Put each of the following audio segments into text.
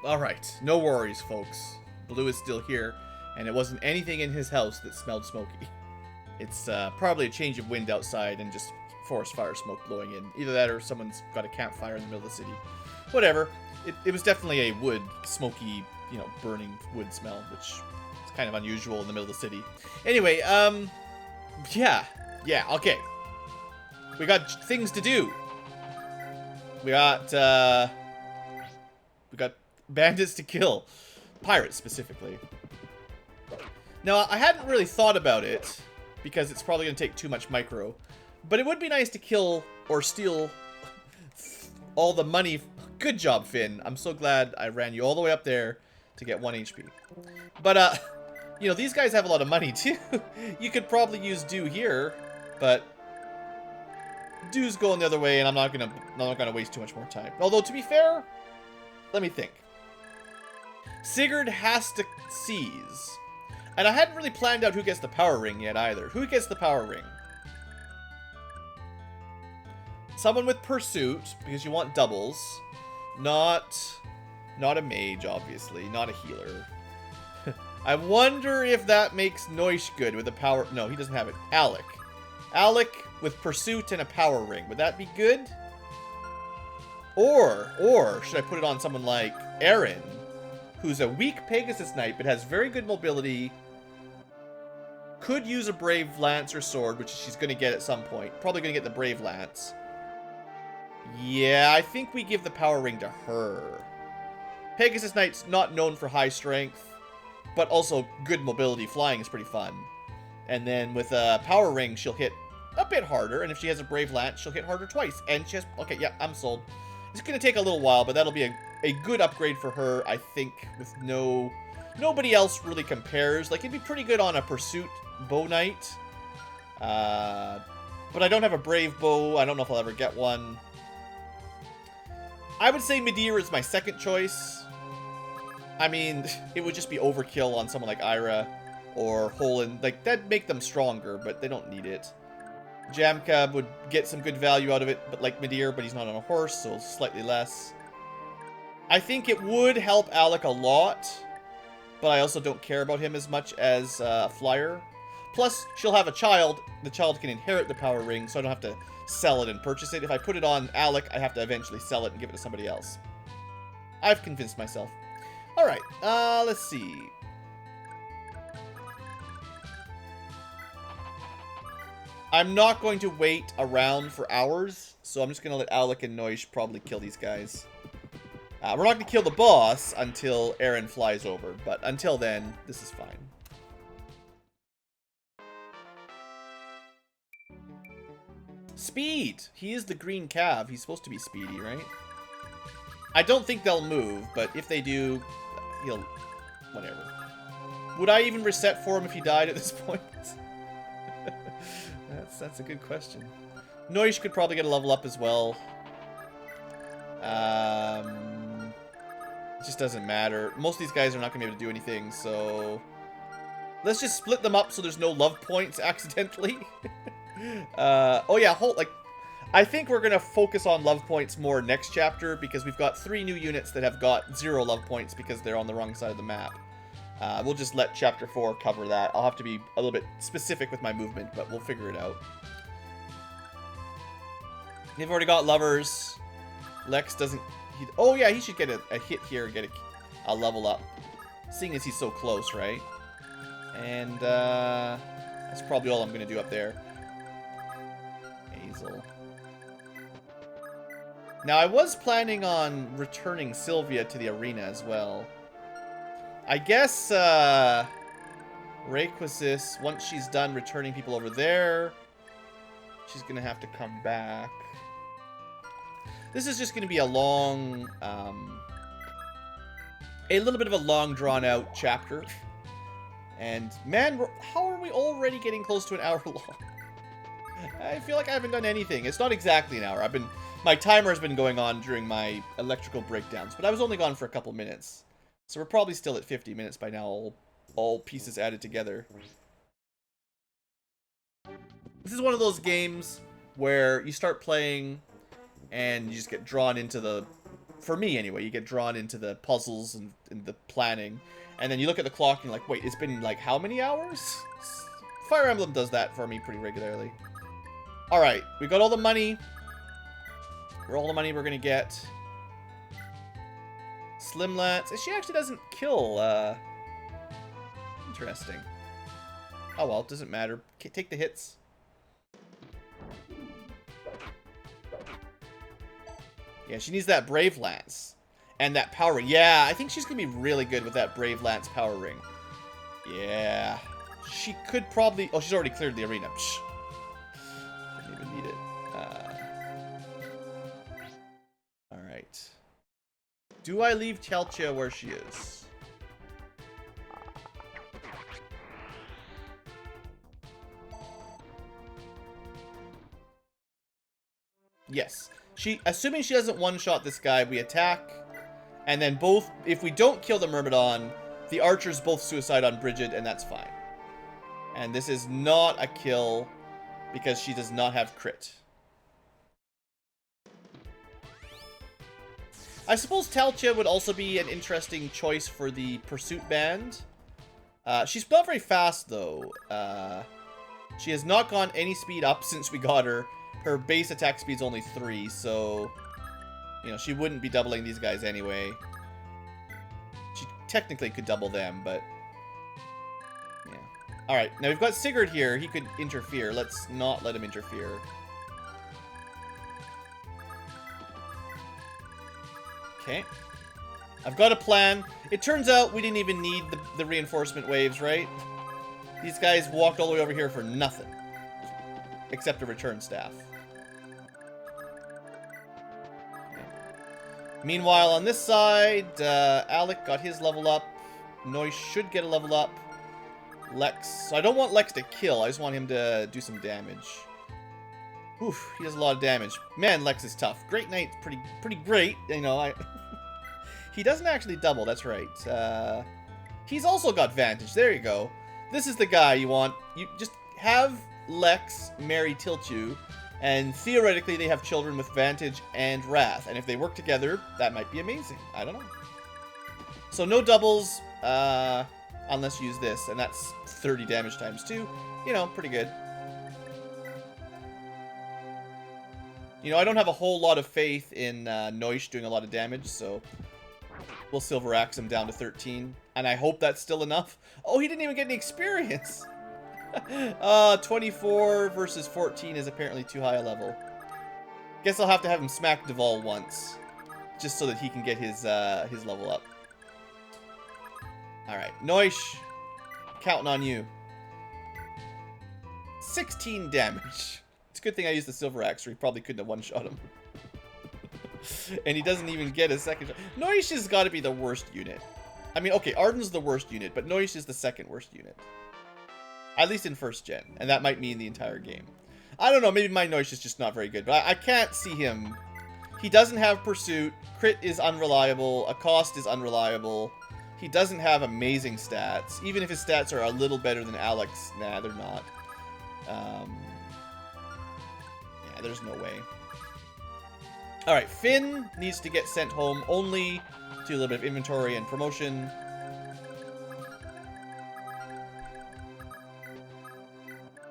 Alright, no worries, folks. Blue is still here, and it wasn't anything in his house that smelled smoky. It's probably a change of wind outside and just forest fire smoke blowing in. Either that or someone's got a campfire in the middle of the city. Whatever. It was definitely a wood, smoky, you know, burning wood smell, which is kind of unusual in the middle of the city. Anyway, yeah, okay. We got things to do. We got bandits to kill. Pirates, specifically. Now, I hadn't really thought about it, because it's probably going to take too much micro. But it would be nice to kill or steal all the money. Good job, Finn. I'm so glad I ran you all the way up there to get 1 HP. But, you know, these guys have a lot of money, too. You could probably use Dew here, but Dew's going the other way, and I'm not gonna waste too much more time. Although, to be fair, let me think. Sigurd has to seize. And I hadn't really planned out who gets the power ring yet, either. Who gets the power ring? Someone with pursuit, because you want doubles. Not a mage, obviously. Not a healer. I wonder if that makes Noish good with a power... No, he doesn't have it. Alec. Alec with pursuit and a power ring. Would that be good? Or should I put it on someone like Aaron, who's a weak Pegasus Knight, but has very good mobility. Could use a Brave Lance or Sword, which she's going to get at some point. Probably going to get the Brave Lance. Yeah, I think we give the power ring to her. Pegasus Knight's not known for high strength, but also good mobility. Flying is pretty fun. And then with a power ring, she'll hit a bit harder. And if she has a Brave Lance, she'll hit harder twice. And she has... Okay, yeah, I'm sold. It's going to take a little while, but that'll be a good upgrade for her, I think, with nobody else really compares. Like, it'd be pretty good on a Pursuit Bow Knight. But I don't have a Brave Bow. I don't know if I'll ever get one. I would say Midir is my second choice. I mean, it would just be overkill on someone like Ira or Holland. Like, that'd make them stronger, but they don't need it. Jamka would get some good value out of it, but like Midir, but he's not on a horse, so slightly less. I think it would help Alec a lot, but I also don't care about him as much as Flyer. Plus, she'll have a child. The child can inherit the power ring, so I don't have to sell it and purchase it. If I put it on Alec, I have to eventually sell it and give it to somebody else. I've convinced myself. Alright, let's see. I'm not going to wait around for hours, so I'm just going to let Alec and Noish probably kill these guys. We're not going to kill the boss until Aaron flies over, but until then, this is fine. Speed! He is the green cav. He's supposed to be speedy, right? I don't think they'll move, but if they do, he'll... whatever. Would I even reset for him if he died at this point? That's a good question. Noish could probably get a level up as well. It just doesn't matter. Most of these guys are not going to be able to do anything, so... Let's just split them up so there's no love points accidentally. Oh yeah, I think we're going to focus on love points more next chapter, because we've got 3 new units that have got 0 love points because they're on the wrong side of the map. We'll just let Chapter 4 cover that. I'll have to be a little bit specific with my movement, but we'll figure it out. They've already got lovers. Lex doesn't... oh, yeah, he should get a hit here and get a level up. Seeing as he's so close, right? And, that's probably all I'm going to do up there. Hazel. Now, I was planning on returning Sylvia to the arena as well. I guess, Rayquasis, once she's done returning people over there, she's going to have to come back. This is just going to be a long, a little bit of a long, drawn-out chapter. And, man, how are we already getting close to an hour long? I feel like I haven't done anything. It's not exactly an hour. My timer's been going on during my electrical breakdowns, but I was only gone for a couple minutes. So we're probably still at 50 minutes by now, all pieces added together. This is one of those games where you start playing and you just get drawn into the for me anyway, you get drawn into the puzzles and the planning. And then you look at the clock and you're like, wait, it's been like how many hours? Fire Emblem does that for me pretty regularly. Alright, we got all the money. For all the money we're gonna get. Slim Lance. She actually doesn't kill, interesting. Oh well, it doesn't matter. Take the hits. Yeah, she needs that Brave Lance. And that Power Ring. Yeah, I think she's going to be really good with that Brave Lance Power Ring. Yeah. She could probably... Oh, she's already cleared the arena. Psh. Didn't even need it. Alright. Do I leave Telchia where she is? Yes. Assuming she doesn't one-shot this guy, we attack. And then both, if we don't kill the Myrmidon, the archers both suicide on Bridget, and that's fine. And this is not a kill, because she does not have crit. I suppose Telchia would also be an interesting choice for the Pursuit Band. She's not very fast, though. She has not gone any speed up since we got her. Her base attack speed's only 3, so... You know, she wouldn't be doubling these guys anyway. She technically could double them, but... Yeah. Alright, now we've got Sigurd here. He could interfere. Let's not let him interfere. Okay. I've got a plan. It turns out we didn't even need the reinforcement waves, right? These guys walked all the way over here for nothing. Except a return staff. Meanwhile, on this side, Alec got his level up. Noise should get a level up. Lex. So I don't want Lex to kill. I just want him to do some damage. Oof, he does a lot of damage. Man, Lex is tough. Great Knight's pretty great. You know, he doesn't actually double. That's right. He's also got Vantage. There you go. This is the guy you want. You just have Lex marry Tiltu. And theoretically, they have children with Vantage and Wrath. And if they work together, that might be amazing. I don't know. So no doubles, unless you use this. And that's 30 damage times 2. You know, pretty good. You know, I don't have a whole lot of faith in Noish doing a lot of damage, so we'll Silver Axe him down to 13. And I hope that's still enough. Oh, he didn't even get any experience. 24 versus 14 is apparently too high a level. Guess I'll have to have him smack Duval once, just so that he can get his level up. Alright, Noish, counting on you. 16 damage. It's a good thing I used the Silver Axe, or he probably couldn't have one-shot him. And he doesn't even get a second shot. Noish has got to be the worst unit. I mean, okay, Arden's the worst unit, but Noish is the second worst unit. At least in first gen, and that might mean the entire game. I don't know, maybe my Noish is just not very good, but I can't see him. He doesn't have Pursuit, Crit is unreliable, Accost is unreliable. He doesn't have amazing stats. Even if his stats are a little better than Alex, nah, they're not. Yeah, there's no way. Alright, Finn needs to get sent home only to do a little bit of inventory and promotion.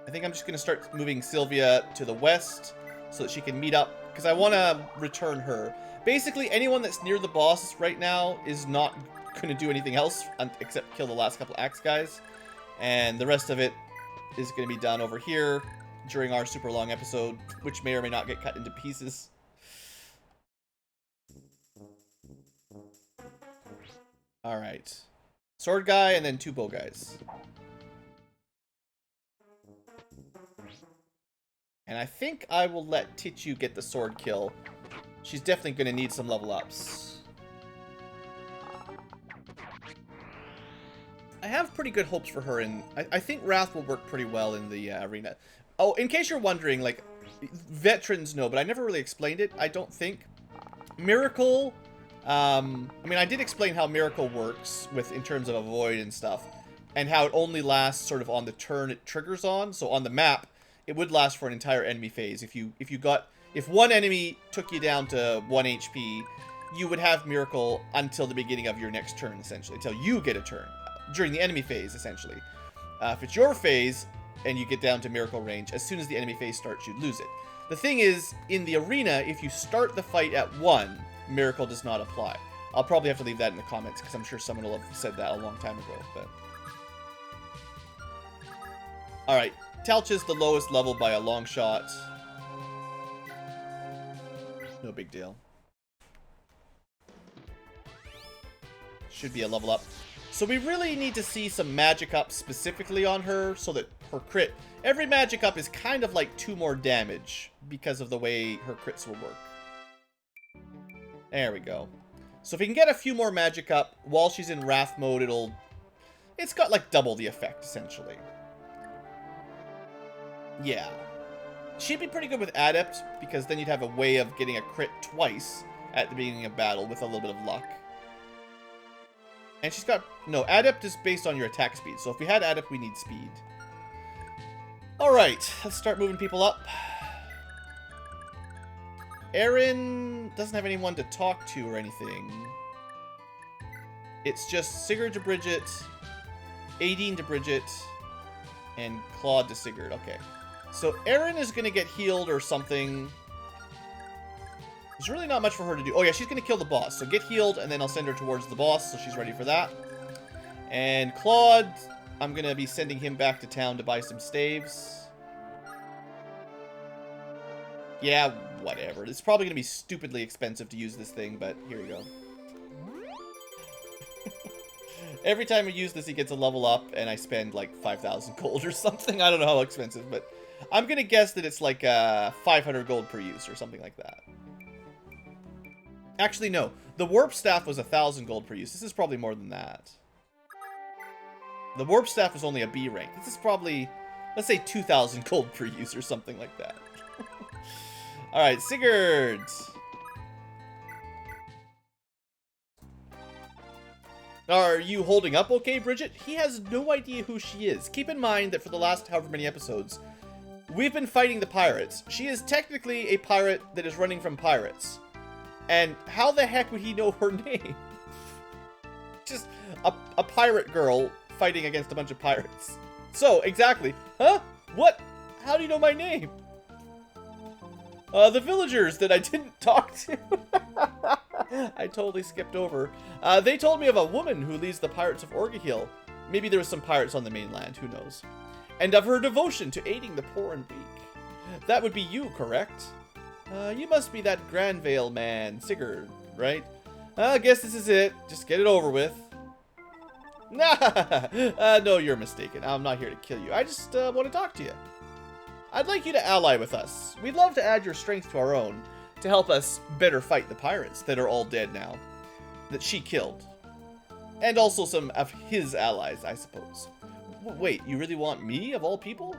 I think I'm just going to start moving Sylvia to the west so that she can meet up, because I want to return her. Basically, anyone that's near the boss right now is not going to do anything else except kill the last couple axe guys. And the rest of it is going to be done over here during our super long episode, which may or may not get cut into pieces. Alright. Sword guy and then 2 bow guys. And I think I will let Tichu get the sword kill. She's definitely going to need some level ups. I have pretty good hopes for her, and I think Wrath will work pretty well in the arena. Oh, in case you're wondering, like, veterans know, but I never really explained it, I don't think. Miracle, I mean, I did explain how Miracle works in terms of Avoid and stuff, and how it only lasts sort of on the turn it triggers on. So on the map, it would last for an entire enemy phase. If one enemy took you down to 1 HP, you would have Miracle until the beginning of your next turn, essentially. Until you get a turn. During the enemy phase, essentially. If it's your phase, and you get down to Miracle range, as soon as the enemy phase starts, you'd lose it. The thing is, in the arena, if you start the fight at 1, Miracle does not apply. I'll probably have to leave that in the comments, because I'm sure someone will have said that a long time ago, but... Alright, Talcha's the lowest level by a long shot. No big deal. Should be a level up. So we really need to see some magic up specifically on her so that her crit... Every magic up is kind of like 2 more damage because of the way her crits will work. There we go. So if we can get a few more magic up while she's in Wrath mode, it's got like double the effect, essentially. Yeah. She'd be pretty good with Adept, because then you'd have a way of getting a crit twice at the beginning of battle with a little bit of luck. And she's got... No, Adept is based on your attack speed. So if we had Adept, we need speed. Alright, let's start moving people up. Aaron doesn't have anyone to talk to or anything. It's just Sigurd to Bridget, Aideen to Bridget, and Claude to Sigurd. Okay. So Aaron is going to get healed or something. There's really not much for her to do. Oh yeah, she's going to kill the boss. So get healed, and then I'll send her towards the boss, so she's ready for that. And Claude, I'm going to be sending him back to town to buy some staves. Yeah, whatever. It's probably going to be stupidly expensive to use this thing, but here we go. Every time I use this, he gets a level up, and I spend like 5,000 gold or something. I don't know how expensive, but I'm going to guess that it's like 500 gold per use or something like that. Actually, no. The Warp Staff was 1,000 gold per use. This is probably more than that. The Warp Staff was only a B rank. This is probably, let's say, 2,000 gold per use or something like that. Alright, Sigurd. Are you holding up okay, Bridget? He has no idea who she is. Keep in mind that for the last however many episodes, we've been fighting the pirates. She is technically a pirate that is running from pirates. And how the heck would he know her name? Just a pirate girl fighting against a bunch of pirates. So, exactly. Huh? What? How do you know my name? The villagers that I didn't talk to. I totally skipped over. They told me of a woman who leads the pirates of Orgahil. Maybe there was some pirates on the mainland, who knows. And of her devotion to aiding the poor and weak. That would be you, correct? You must be that Granvale man, Sigurd, right? I guess this is it. Just get it over with. Nah, no, you're mistaken. I'm not here to kill you. I just want to talk to you. I'd like you to ally with us. We'd love to add your strength to our own to help us better fight the pirates that are all dead now, that she killed. And also some of his allies, I suppose. Wait, you really want me, of all people?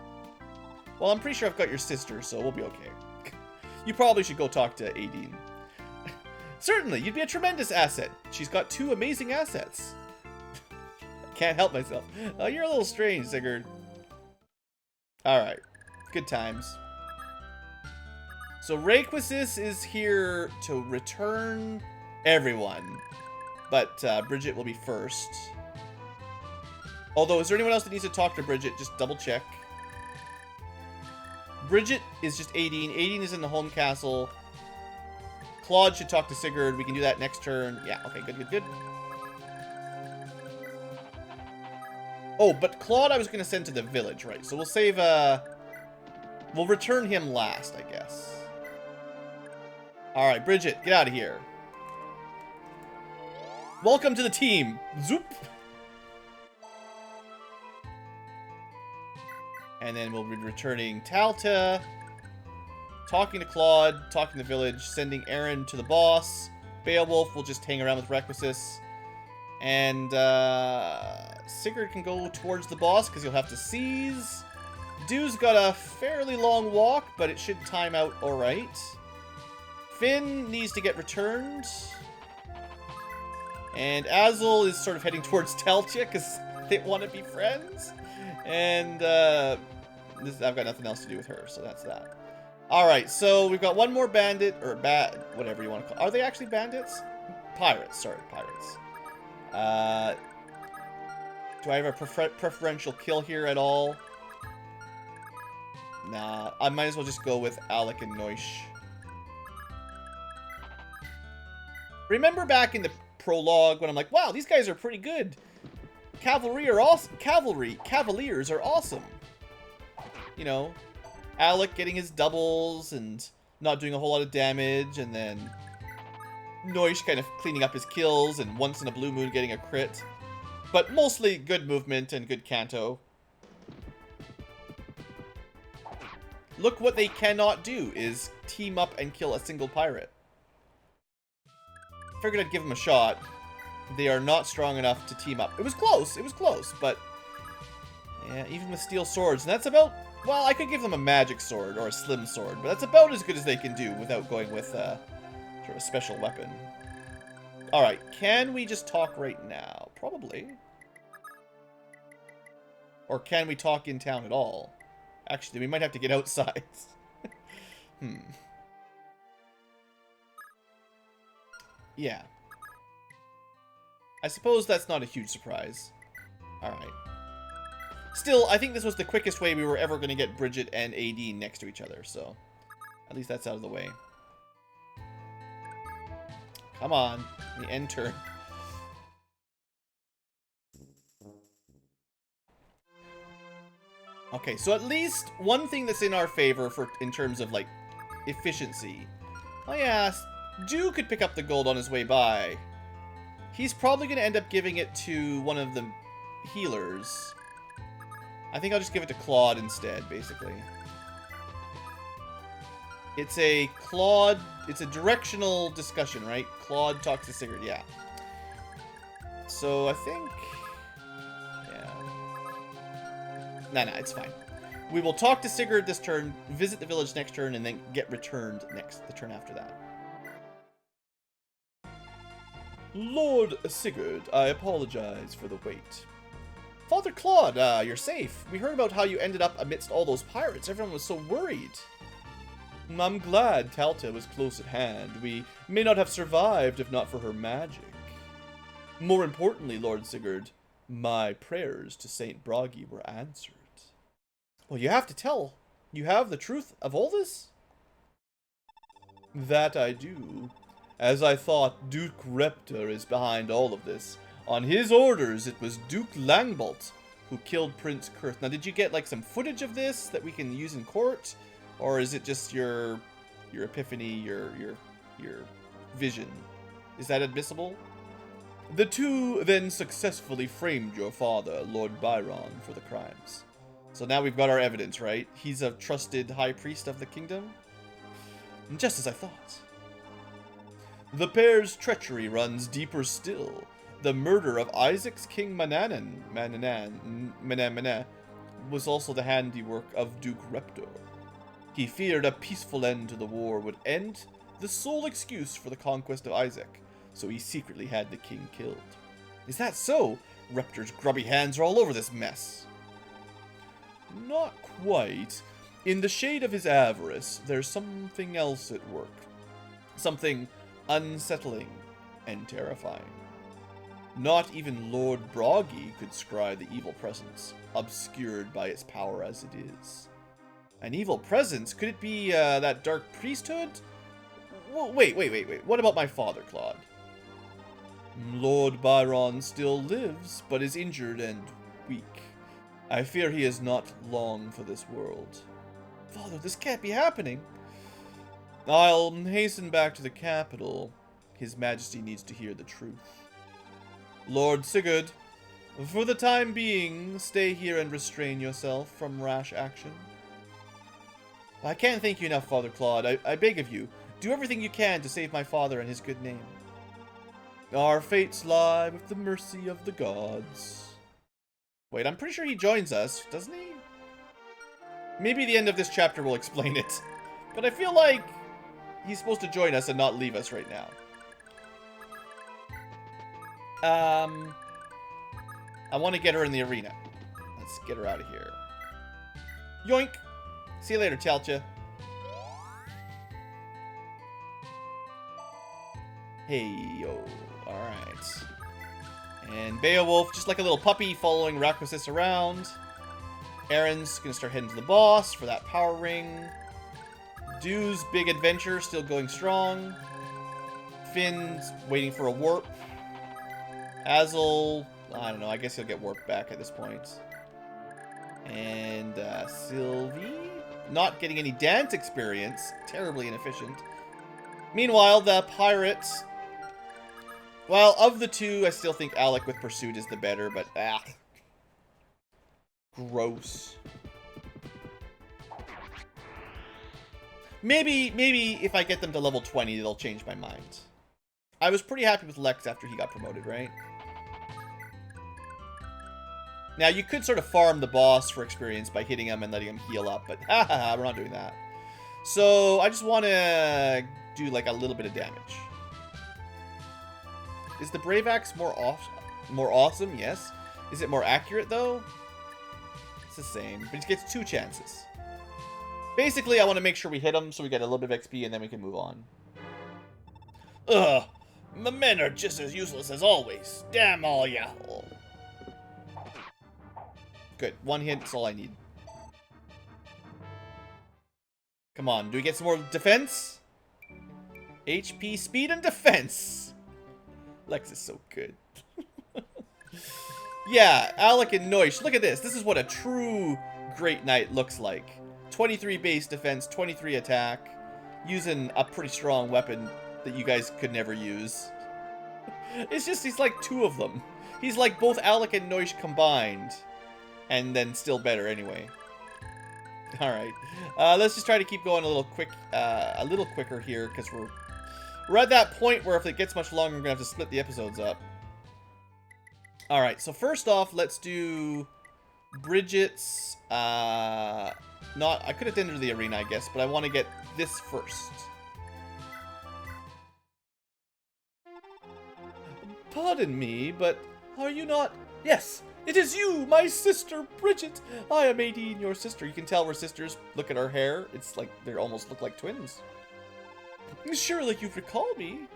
Well, I'm pretty sure I've got your sister, so we'll be okay. You probably should go talk to Aideen. Certainly, you'd be a tremendous asset. She's got 2 amazing assets. I can't help myself. Oh, you're a little strange, Sigurd. Alright. Good times. So Rayquasis is here to return everyone. But Bridget will be first. Although, is there anyone else that needs to talk to Bridget? Just double check. Bridget is just Aideen. Aideen is in the home castle. Claude should talk to Sigurd. We can do that next turn. Yeah, okay, good, good, good. Oh, but Claude I was going to send to the village, right? So we'll save, we'll return him last, I guess. Alright, Bridget, get out of here. Welcome to the team. Zoop. And then we'll be returning Talta, talking to Claude, talking to the village, sending Aaron to the boss. Beowulf will just hang around with Rayquasis. And Sigurd can go towards the boss because he'll have to seize. Dew's got a fairly long walk, but it should time out alright. Finn needs to get returned. And Azul is sort of heading towards Taltia because they want to be friends. And I've got nothing else to do with her, so that's that. Alright, so we've got one more bandit, or whatever you want to call it. Are they actually bandits? pirates. Sorry, pirates. Do I have a preferential kill here at all? Nah, I might as well just go with Alec and Noish. Remember back in the prologue when I'm like, wow, these guys are pretty good. Cavaliers are awesome. You know, Alec getting his doubles and not doing a whole lot of damage, and then Noish kind of cleaning up his kills, and once in a blue moon getting a crit. But mostly good movement and good canto. Look what they cannot do is team up and kill a single pirate. Figured I'd give them a shot. They are not strong enough to team up. It was close, but yeah, even with steel swords, and that's about, well, I could give them a magic sword or a slim sword, but that's about as good as they can do without going with sort of a special weapon. Alright, can we just talk right now? Probably. Or can we talk in town at all? Actually, we might have to get outside. Yeah. I suppose that's not a huge surprise. Alright. Still, I think this was the quickest way we were ever going to get Bridget and Aideen next to each other, so at least that's out of the way. Come on, the end turn. Okay, so at least one thing that's in our favor in terms of, like, efficiency. Oh yeah, Dew could pick up the gold on his way by. He's probably going to end up giving it to one of the healers. I think I'll just give it to Claude instead, basically. It's a Claude... It's a directional discussion, right? Claude talks to Sigurd, yeah. So, I think... yeah. Nah, it's fine. We will talk to Sigurd this turn, visit the village next turn, and then get returned the turn after that. Lord Sigurd, I apologize for the wait. Father Claude, you're safe. We heard about how you ended up amidst all those pirates. Everyone was so worried. I'm glad Talta was close at hand. We may not have survived if not for her magic. More importantly, Lord Sigurd, my prayers to Saint Bragi were answered. Well, you have to tell. You have the truth of all this? That I do. As I thought, Duke Reptor is behind all of this. On his orders, it was Duke Langbolt who killed Prince Kurth. Now, did you get, like, some footage of this that we can use in court? Or is it just your epiphany, your vision? Is that admissible? The two then successfully framed your father, Lord Byron, for the crimes. So now we've got our evidence, right? He's a trusted high priest of the kingdom? Just as I thought. The pair's treachery runs deeper still. The murder of Isaac's King Manannan was also the handiwork of Duke Reptor. He feared a peaceful end to the war would end the sole excuse for the conquest of Isaac, so he secretly had the king killed. Is that so? Reptor's grubby hands are all over this mess. Not quite. In the shade of his avarice, there's something else at work. Something unsettling and terrifying. Not even Lord Bragi could scry the evil presence, obscured by its power as it is. An evil presence? Could it be that dark priesthood? Well, wait. What about my father, Claude? Lord Byron still lives, but is injured and weak. I fear he is not long for this world. Father, this can't be happening. I'll hasten back to the capital. His Majesty needs to hear the truth. Lord Sigurd, for the time being, stay here and restrain yourself from rash action. I can't thank you enough, Father Claude. I beg of you, do everything you can to save my father and his good name. Our fates lie with the mercy of the gods. Wait, I'm pretty sure he joins us, doesn't he? Maybe the end of this chapter will explain it. But I feel like he's supposed to join us and not leave us right now. I want to get her in the arena. Let's get her out of here. Yoink! See you later, Talcha. Hey, yo. Alright. And Beowulf, just like a little puppy, following Rakosis around. Aaron's gonna start heading to the boss for that power ring. Dew's big adventure still going strong. Finn's waiting for a warp. Azel, I don't know, I guess he'll get warped back at this point. And Sylvie, not getting any dance experience. Terribly inefficient. Meanwhile, the pirates... Well, of the two, I still think Alec with Pursuit is the better, but gross. Maybe if I get them to level 20, they'll change my mind. I was pretty happy with Lex after he got promoted, right? Now, you could sort of farm the boss for experience by hitting him and letting him heal up, but we're not doing that. So, I just want to do like a little bit of damage. Is the Brave Axe more awesome? Yes. Is it more accurate, though? It's the same, but he gets 2 chances. Basically, I want to make sure we hit him so we get a little bit of XP and then we can move on. Ugh. My men are just as useless as always. Damn all ya. Good. 1 hit, that's all I need. Come on, do we get some more defense? HP, speed, and defense. Lex is so good. Yeah, Alec and Noish. Look at this. This is what a true Great Knight looks like. 23 base defense, 23 attack. Using a pretty strong weapon that you guys could never use. It's just, he's like 2 of them. He's like both Alec and Noish combined. And then still better anyway. Alright. Let's just try to keep going a little quicker here, because we're at that point where if it gets much longer, we're going to have to split the episodes up. Alright, so first off, let's do Bridget's, I could have entered the arena, I guess, but I want to get this first. Pardon me, but are you not... Yes, it is you, my sister, Bridget. I am Aideen, your sister. You can tell we're sisters. Look at our hair. It's like they almost look like twins. Surely you recall me.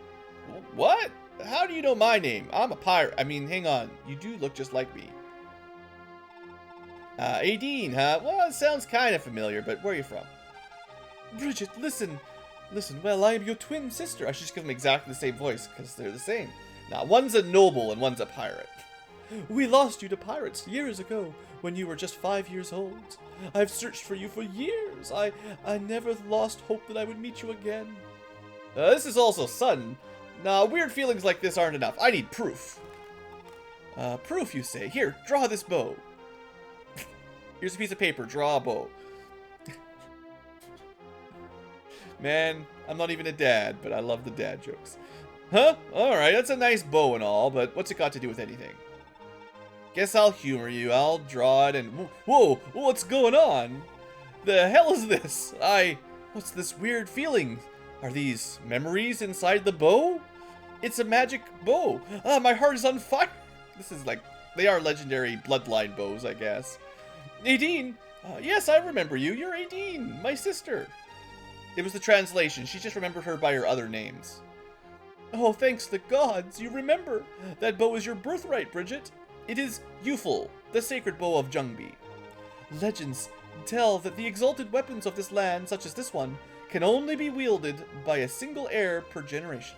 What? How do you know my name? I'm a pirate. I mean, hang on. You do look just like me. Aideen, huh? Well, it sounds kind of familiar, but where are you from? Bridget, listen. Listen, well, I am your twin sister. I should just give them exactly the same voice, because they're the same. Now, one's a noble and one's a pirate. We lost you to pirates years ago, when you were just 5 years old. I've searched for you for years. I never lost hope that I would meet you again. This is also sudden. Now, weird feelings like this aren't enough. I need proof. Proof, you say? Here, draw this bow. Here's a piece of paper. Draw a bow. Man, I'm not even a dad, but I love the dad jokes. Huh? Alright, that's a nice bow and all, but what's it got to do with anything? Guess I'll humor you. I'll draw it and... Whoa! What's going on? The hell is this? What's this weird feeling? Are these memories inside the bow? It's a magic bow. My heart is on fire. This is like... They are legendary bloodline bows, I guess. Aideen! Yes, I remember you. You're Aideen, my sister. It was the translation. She just remembered her by her other names. Oh, thanks the gods, you remember. That bow is your birthright, Bridget. It is Yuful, the sacred bow of Jungbi. Legends tell that the exalted weapons of this land, such as this one, can only be wielded by a single heir per generation.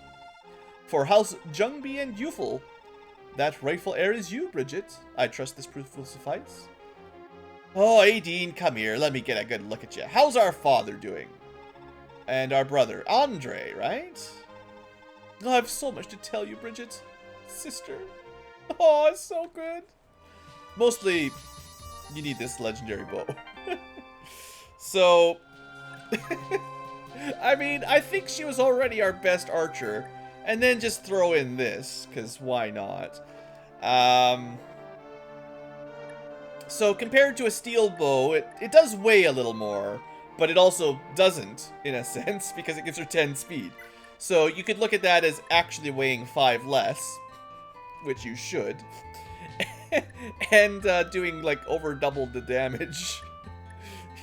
For House Jungbi and Yuful, that rightful heir is you, Bridget. I trust this proof will suffice. Oh, Aideen, come here. Let me get a good look at you. How's our father doing? And our brother, Andre, right? Oh, I have so much to tell you, Bridget. Sister. Oh, it's so good. Mostly, you need this legendary bow. So, I mean, I think she was already our best archer. And then just throw in this, because why not? So, compared to a steel bow, it does weigh a little more. But it also doesn't, in a sense, because it gives her 10 speed. So you could look at that as actually weighing 5 less, which you should, and doing like over double the damage.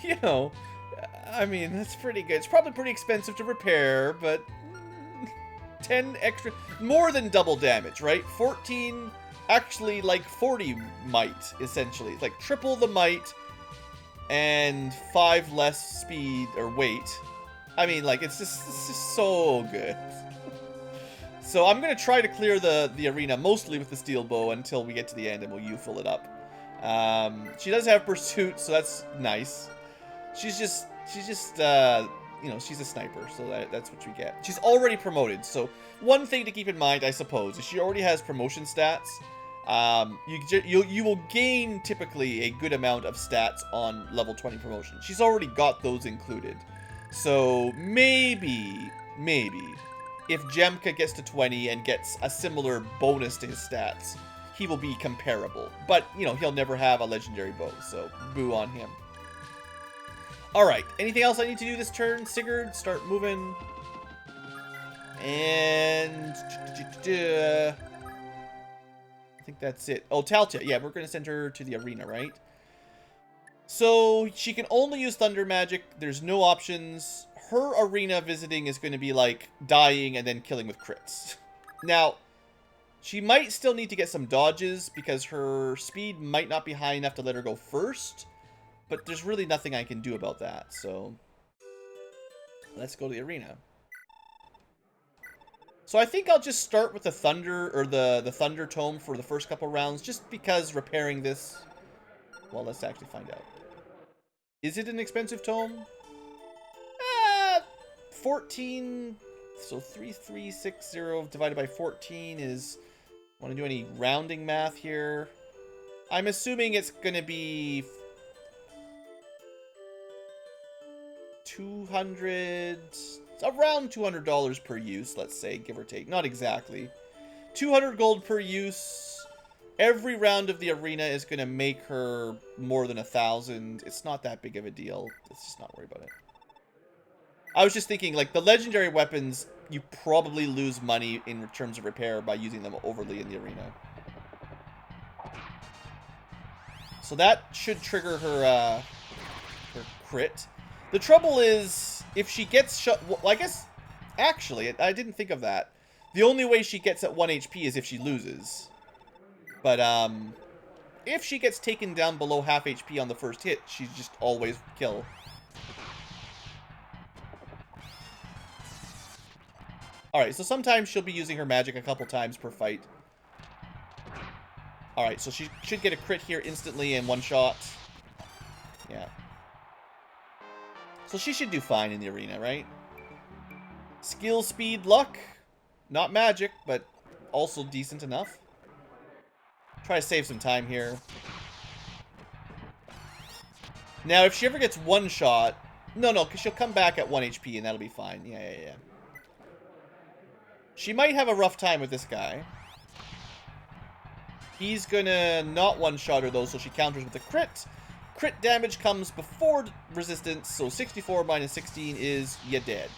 You know, I mean, that's pretty good. It's probably pretty expensive to repair, but 10 extra, more than double damage, right? 14, actually like 40 might, essentially. It's like triple the might and 5 less speed or weight. I mean, like, it's just so good. So I'm going to try to clear the arena mostly with the steel bow until we get to the end and we'll youthful it up. She does have pursuit, so that's nice. She's just you know, she's a sniper, so that's what you get. She's already promoted, so one thing to keep in mind, I suppose, is she already has promotion stats. You will gain typically a good amount of stats on level 20 promotion. She's already got those included. So maybe, if Jemka gets to 20 and gets a similar bonus to his stats, he will be comparable. But, you know, he'll never have a legendary bow, so boo on him. Alright, anything else I need to do this turn? Sigurd, start moving. And... I think that's it. Oh, Taltia. Yeah, we're going to send her to the arena, right? So, she can only use Thunder Magic. There's no options. Her arena visiting is going to be like dying and then killing with crits. Now, she might still need to get some dodges because her speed might not be high enough to let her go first. But there's really nothing I can do about that, so let's go to the arena. So I think I'll just start with the Thunder, or the Thunder Tome for the first couple rounds, just because repairing this... Well, let's actually find out. Is it an expensive tome? 14... So 3360 divided by 14 is... Want to do any rounding math here? I'm assuming it's going to be... 200, around $200 per use, let's say, give or take. Not exactly. 200 gold per use. Every round of the arena is going to make her more than 1,000. It's not that big of a deal. Let's just not worry about it. I was just thinking, like, the legendary weapons, you probably lose money in terms of repair by using them overly in the arena. So that should trigger her, her crit. The trouble is, if she gets shot... Well, I guess... Actually, I didn't think of that. The only way she gets at 1 HP is if she loses. But, if she gets taken down below half HP on the first hit, she's just always kill. Alright, so sometimes she'll be using her magic a couple times per fight. Alright, so she should get a crit here instantly in one shot. Yeah. So she should do fine in the arena, right? Skill, speed, luck. Not magic, but also decent enough. Try to save some time here. Now, if she ever gets one shot... No, because she'll come back at 1 HP and that'll be fine. Yeah. She might have a rough time with this guy. He's gonna not one-shot her, though, so she counters with a crit. Crit damage comes before resistance, so 64 minus 16 is ya dead.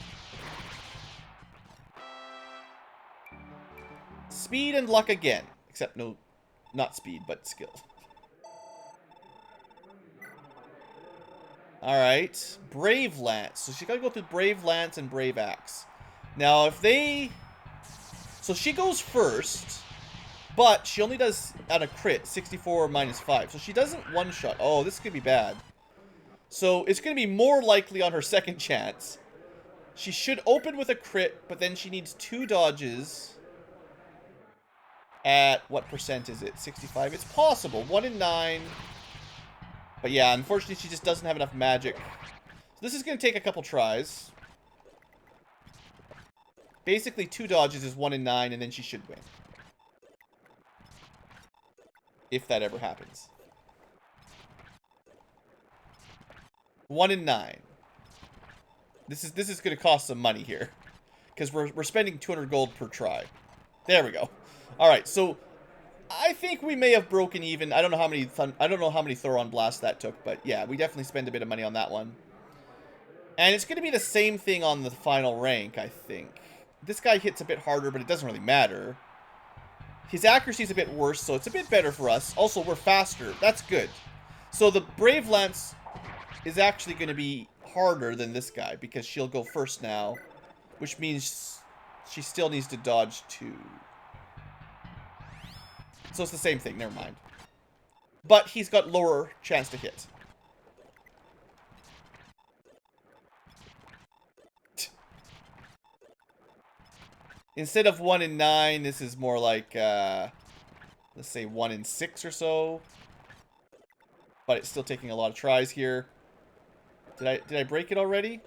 Speed and luck again. Except no, not speed, but skill. Alright. Brave Lance. So she gotta go through Brave Lance and Brave Axe. Now, if they... So she goes first... But she only does, at a crit, 64 minus 5. So she doesn't one-shot. Oh, this could be bad. So it's going to be more likely on her second chance. She should open with a crit, but then she needs 2 dodges. At, what percent is it? 65? It's possible. 1 in 9. But yeah, unfortunately, she just doesn't have enough magic. So this is going to take a couple tries. Basically, 2 dodges is 1 in 9, and then she should win. If that ever happens. 1 in 9. This is going to cost some money here, because we're spending 200 gold per try. There we go. All right, so I think we may have broken even. I don't know how many Thoron blasts that took, but yeah, we definitely spend a bit of money on that one. And it's going to be the same thing on the final rank, I think. This guy hits a bit harder, but it doesn't really matter. His accuracy is a bit worse, so it's a bit better for us. Also, we're faster. That's good. So the Brave Lance is actually going to be harder than this guy, because she'll go first now, which means She still needs to dodge 2. So it's the same thing. Never mind. But he's got lower chance to hit. Instead of 1 in 9, this is more like, let's say 1 in 6 or so. But it's still taking a lot of tries here. Did I break it already?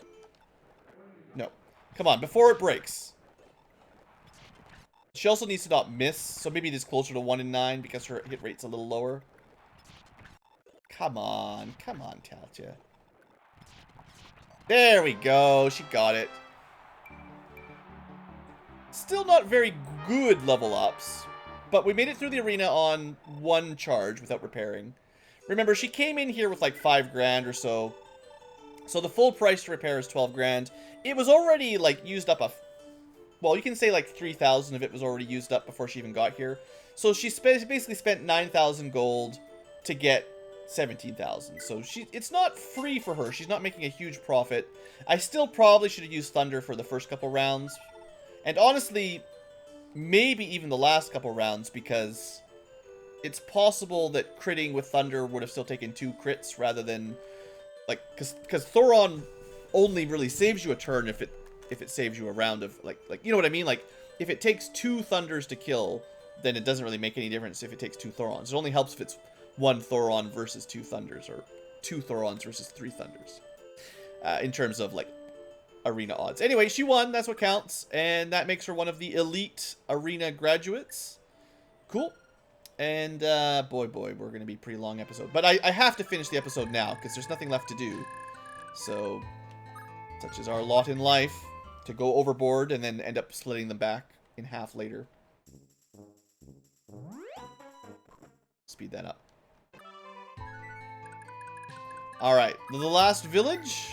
No. Come on, before it breaks. She also needs to not miss, so maybe it is closer to 1 in 9 because her hit rate's a little lower. Come on, Taltia. There we go, she got it. Still not very good level ups, but we made it through the arena on 1 charge without repairing. Remember, she came in here with like 5 grand or so. So the full price to repair is 12 grand. It was already like used up well, you can say like 3,000 of it was already used up before she even got here. So she basically spent 9,000 gold to get 17,000. So it's not free for her. She's not making a huge profit. I still probably should have used Thunder for the first couple rounds. And honestly, maybe even the last couple rounds, because it's possible that critting with Thunder would have still taken 2 crits rather than, like, because Thoron only really saves you a turn if it saves you a round of, like, you know what I mean? Like, if it takes 2 Thunders to kill, then it doesn't really make any difference if it takes 2 Thorons. It only helps if it's 1 Thoron versus 2 Thunders, or 2 Thorons versus 3 Thunders, in terms of, like, arena odds. Anyway, she won. That's what counts. And that makes her one of the elite arena graduates. Cool. And, boy, we're going to be a pretty long episode. But I have to finish the episode now, because there's nothing left to do. So, such is our lot in life, to go overboard and then end up splitting them back in half later. Speed that up. Alright, the last village.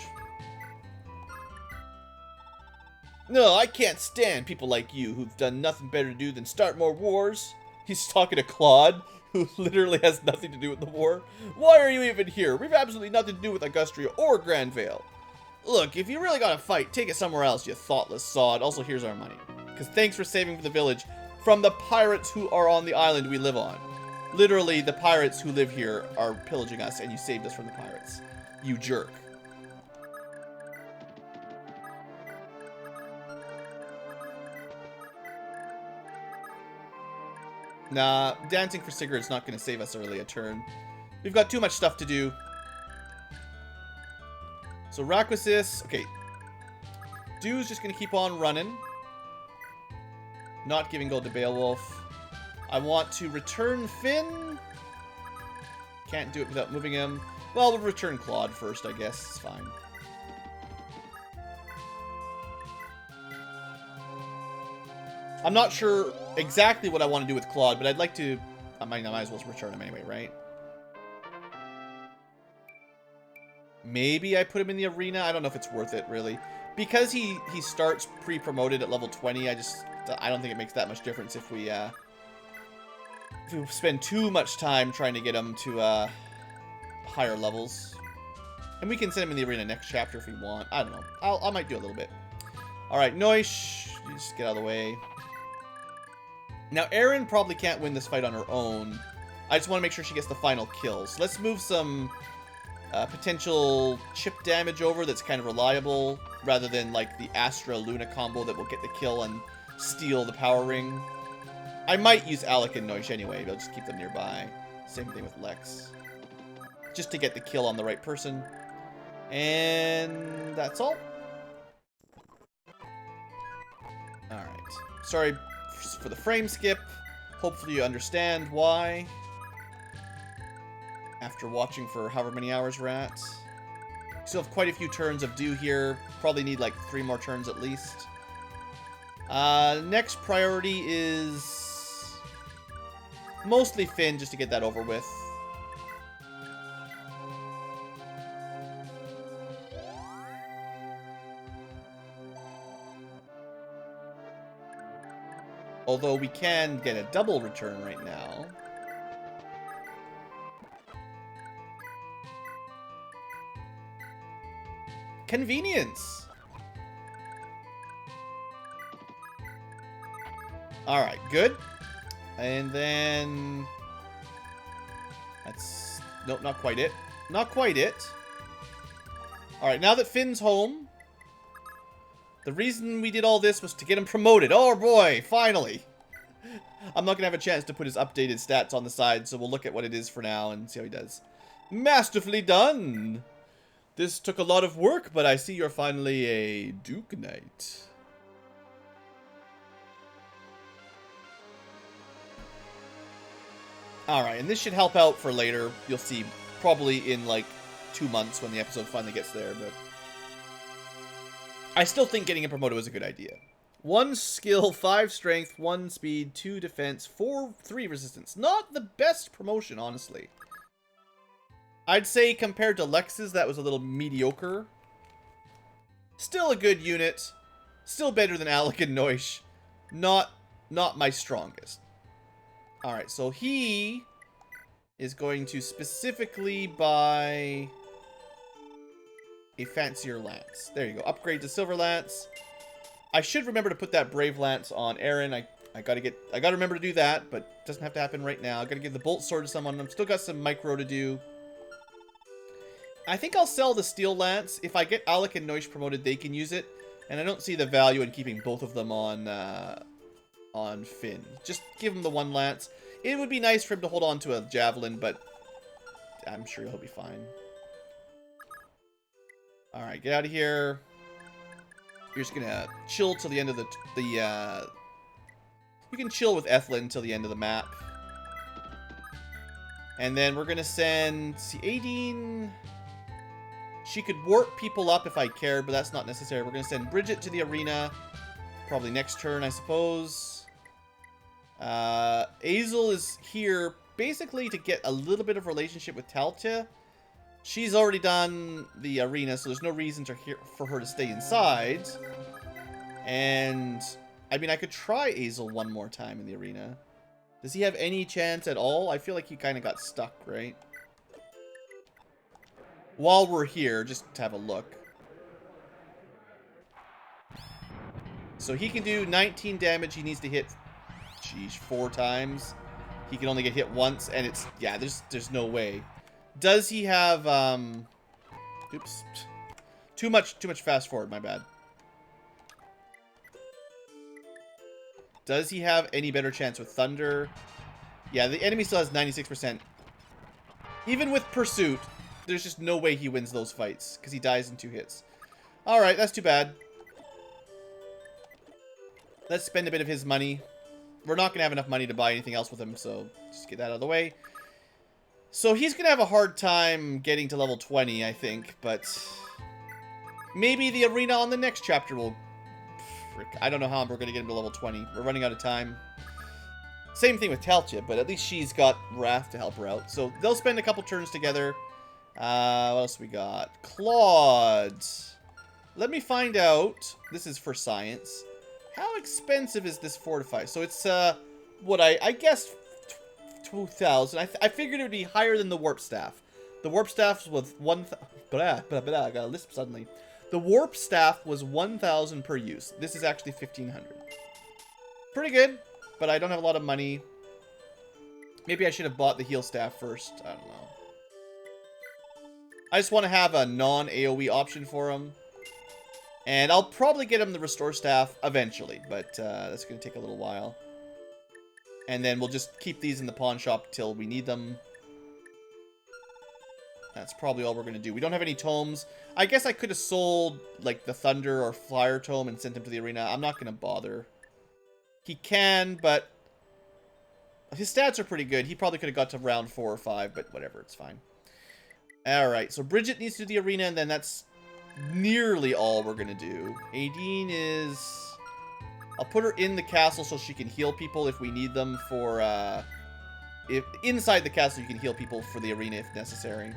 No, I can't stand people like you who've done nothing better to do than start more wars. He's talking to Claude, who literally has nothing to do with the war. Why are you even here? We've absolutely nothing to do with Augustria or Grand Vale. Look, if you really gotta fight, take it somewhere else, you thoughtless sod. Also, here's our money. Because thanks for saving the village from the pirates who are on the island we live on. Literally, the pirates who live here are pillaging us, and you saved us from the pirates. You jerk. Nah, dancing for Sigurd's not going to save us early a turn. We've got too much stuff to do. So Raquasis, okay. Dude's just going to keep on running. Not giving gold to Beowulf. I want to return Finn. Can't do it without moving him. Well, we'll return Claude first, I guess. It's fine. I'm not sure exactly what I want to do with Claude, but I'd like to... I might as well return him anyway, right? Maybe I put him in the arena. I don't know if it's worth it, really. Because he starts pre-promoted at level 20, I don't think it makes that much difference if we spend too much time trying to get him to higher levels. And we can send him in the arena next chapter if we want. I don't know. I might do a little bit. Alright, Noish, you just get out of the way. Now, Erin probably can't win this fight on her own. I just want to make sure she gets the final kill. So let's move some potential chip damage over that's kind of reliable, rather than like the Astra-Luna combo that will get the kill and steal the power ring. I might use Alec and Noish anyway, but I'll just keep them nearby. Same thing with Lex. Just to get the kill on the right person. And that's all. Alright. Sorry for the frame skip. Hopefully you understand why. After watching for however many hours we're at. Still have quite a few turns of due here. Probably need like 3 more turns at least. Next priority is mostly Finn, just to get that over with. Although we can get a double return right now. Convenience! Alright, good. And then... That's... Nope, not quite it. Not quite it. Alright, now that Finn's home... The reason we did all this was to get him promoted. Oh boy, finally! I'm not going to have a chance to put his updated stats on the side, so we'll look at what it is for now and see how he does. Masterfully done! This took a lot of work, but I see you're finally a Duke Knight. Alright, and this should help out for later. You'll see probably in like 2 months when the episode finally gets there, but... I still think getting him promoted was a good idea. 1 skill, 5 strength, 1 speed, 2 defense, 3 resistance. Not the best promotion, honestly. I'd say compared to Lex's, that was a little mediocre. Still a good unit. Still better than Alec and Noish. Not my strongest. Alright, so he is going to specifically buy a fancier lance. There you go. Upgrade to Silver Lance. I should remember to put that Brave Lance on Aaron. I gotta remember to do that, but it doesn't have to happen right now. I gotta give the Bolt Sword to someone. I've still got some micro to do. I think I'll sell the Steel Lance. If I get Alec and Noish promoted, they can use it. And I don't see the value in keeping both of them on Finn. Just give him the 1 lance. It would be nice for him to hold on to a javelin, but I'm sure he'll be fine. Alright, get out of here. You're just gonna chill till the end of you can chill with Ethlyn until the end of the map. And then we're gonna send... See, Aideen... She could warp people up if I cared, but that's not necessary. We're gonna send Bridget to the arena. Probably next turn, I suppose. Azel is here basically to get a little bit of relationship with Taltia. She's already done the arena, so there's no reason for her to stay inside. And, I mean, I could try Azel one more time in the arena. Does he have any chance at all? I feel like he kind of got stuck, right? While we're here, just to have a look. So he can do 19 damage. He needs to hit, geez, 4 times. He can only get hit once, and it's, yeah, there's no way. Does he have, oops. Too much fast forward, my bad. Does he have any better chance with Thunder? Yeah, the enemy still has 96%. Even with Pursuit, there's just no way he wins those fights, because he dies in 2 hits. Alright, that's too bad. Let's spend a bit of his money. We're not going to have enough money to buy anything else with him, so just get that out of the way. So he's going to have a hard time getting to level 20, I think, but maybe the arena on the next chapter will... Frick, I don't know how we're going to get him to level 20. We're running out of time. Same thing with Taltia, but at least she's got Wrath to help her out. So they'll spend a couple turns together. What else we got? Claude. Let me find out. This is for science. How expensive is this fortify? So it's, what I guess 2,000. I figured it would be higher than the Warp Staff. The Warp Staff was I got a lisp suddenly. The Warp Staff was 1,000 per use. This is actually 1,500. Pretty good, but I don't have a lot of money. Maybe I should have bought the Heal Staff first. I don't know. I just want to have a non-AoE option for him. And I'll probably get him the Restore Staff eventually, but that's going to take a little while. And then we'll just keep these in the pawn shop till we need them. That's probably all we're going to do. We don't have any tomes. I guess I could have sold, like, the Thunder or Flyer tome and sent him to the arena. I'm not going to bother. He can, but his stats are pretty good. He probably could have got to round 4 or 5, but whatever, it's fine. Alright, so Bridget needs to do the arena, and then that's nearly all we're going to do. Aideen is... I'll put her in the castle so she can heal people if we need them for... If inside the castle, you can heal people for the arena if necessary.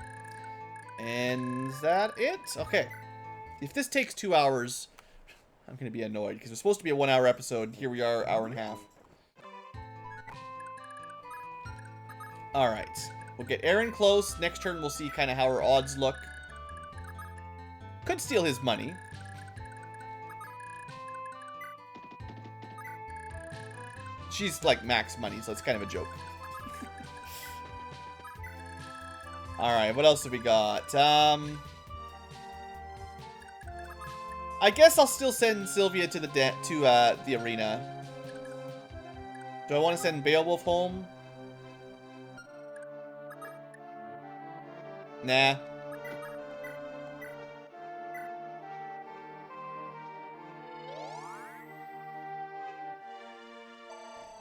And is that it? Okay. If this takes 2 hours, I'm going to be annoyed, because it's supposed to be a 1-hour episode. Here we are, hour and a half. Alright. We'll get Aaron close. Next turn, we'll see kind of how her odds look. Could steal his money. she's like max money, so it's kind of a joke. Alright, what else have we got? I guess I'll still send Sylvia to the arena. Do I want to send Beowulf home? Nah.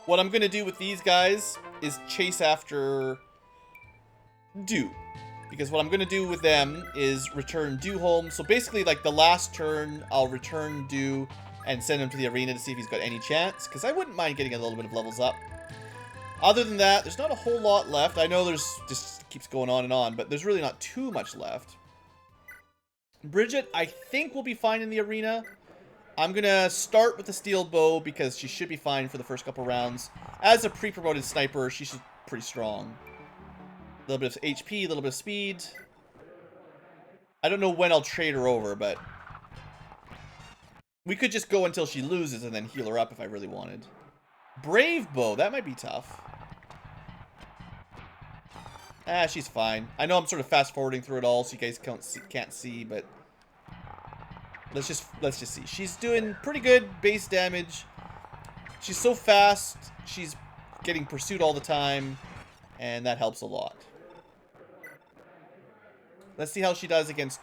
What I'm gonna do with these guys is chase after Dew. Because what I'm gonna do with them is return Dew home. So basically, like, the last turn, I'll return Dew and send him to the arena to see if he's got any chance. Because I wouldn't mind getting a little bit of levels up. Other than that, there's not a whole lot left. I know there's just keeps going on, but there's really not too much left. Bridget, I think, will be fine in the arena. I'm gonna start with the steel bow because she should be fine for the first couple rounds. As a pre-promoted sniper, she's pretty strong. A little bit of HP, a little bit of speed. I don't know when I'll trade her over, but we could just go until she loses and then heal her up if I really wanted. Brave bow, that might be tough. Ah, she's fine. I know I'm sort of fast-forwarding through it all, so you guys can't see, but let's just see. She's doing pretty good base damage. She's so fast. She's getting pursued all the time, and that helps a lot. Let's see how she does against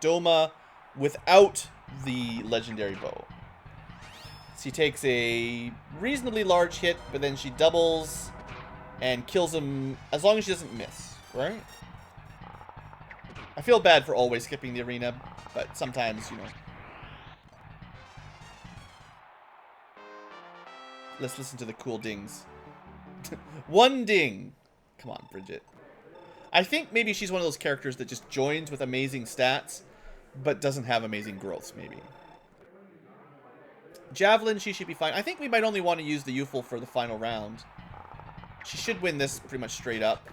Doma without the legendary bow. She takes a reasonably large hit, but then she doubles and kills him as long as she doesn't miss, right? I feel bad for always skipping the arena, but sometimes, you know. Let's listen to the cool dings. One ding. Come on, Bridget. I think maybe she's one of those characters that just joins with amazing stats, but doesn't have amazing growths, maybe. Javelin, she should be fine. I think we might only want to use the Youthful for the final round. She should win this pretty much straight up.